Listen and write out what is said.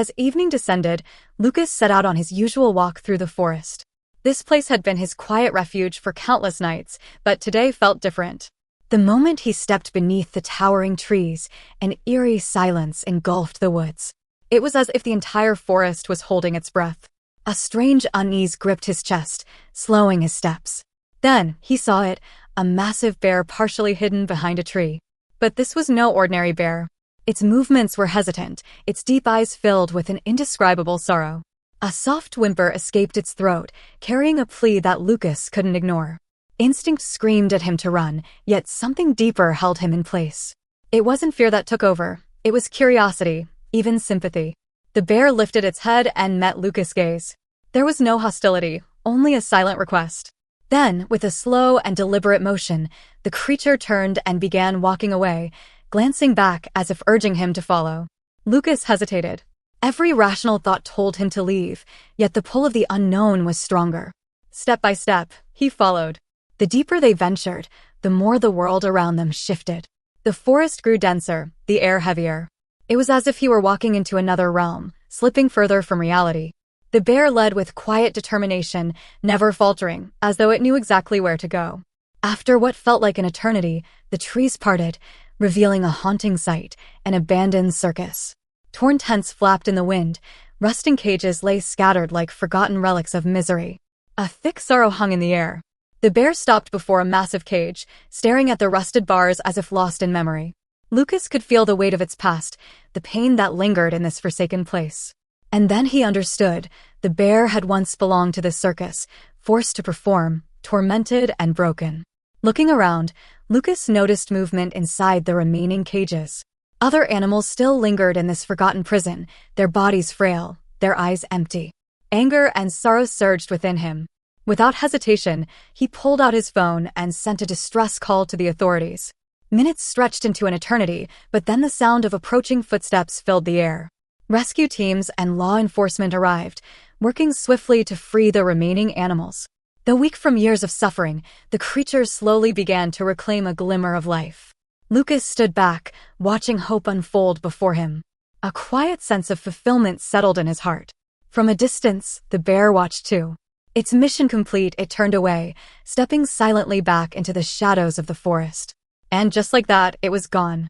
As evening descended, Lucas set out on his usual walk through the forest. This place had been his quiet refuge for countless nights, but today felt different. The moment he stepped beneath the towering trees, an eerie silence engulfed the woods. It was as if the entire forest was holding its breath. A strange unease gripped his chest, slowing his steps. Then he saw it, a massive bear partially hidden behind a tree. But this was no ordinary bear. Its movements were hesitant, its deep eyes filled with an indescribable sorrow. A soft whimper escaped its throat, carrying a plea that Lucas couldn't ignore. Instinct screamed at him to run, yet something deeper held him in place. It wasn't fear that took over, it was curiosity, even sympathy. The bear lifted its head and met Lucas' gaze. There was no hostility, only a silent request. Then, with a slow and deliberate motion, the creature turned and began walking away, glancing back as if urging him to follow. Lucas hesitated. Every rational thought told him to leave, yet the pull of the unknown was stronger. Step by step, he followed. The deeper they ventured, the more the world around them shifted. The forest grew denser, the air heavier. It was as if he were walking into another realm, slipping further from reality. The bear led with quiet determination, never faltering, as though it knew exactly where to go. After what felt like an eternity, the trees parted, revealing a haunting sight, an abandoned circus. Torn tents flapped in the wind, rusting cages lay scattered like forgotten relics of misery. A thick sorrow hung in the air. The bear stopped before a massive cage, staring at the rusted bars as if lost in memory. Lucas could feel the weight of its past, the pain that lingered in this forsaken place. And then he understood, the bear had once belonged to this circus, forced to perform, tormented and broken. Looking around, Lucas noticed movement inside the remaining cages. Other animals still lingered in this forgotten prison, their bodies frail, their eyes empty. Anger and sorrow surged within him. Without hesitation, he pulled out his phone and sent a distress call to the authorities. Minutes stretched into an eternity, but then the sound of approaching footsteps filled the air. Rescue teams and law enforcement arrived, working swiftly to free the remaining animals. Though weak from years of suffering, the creatures slowly began to reclaim a glimmer of life. Lucas stood back, watching hope unfold before him. A quiet sense of fulfillment settled in his heart. From a distance, the bear watched too. Its mission complete, it turned away, stepping silently back into the shadows of the forest. And just like that, it was gone.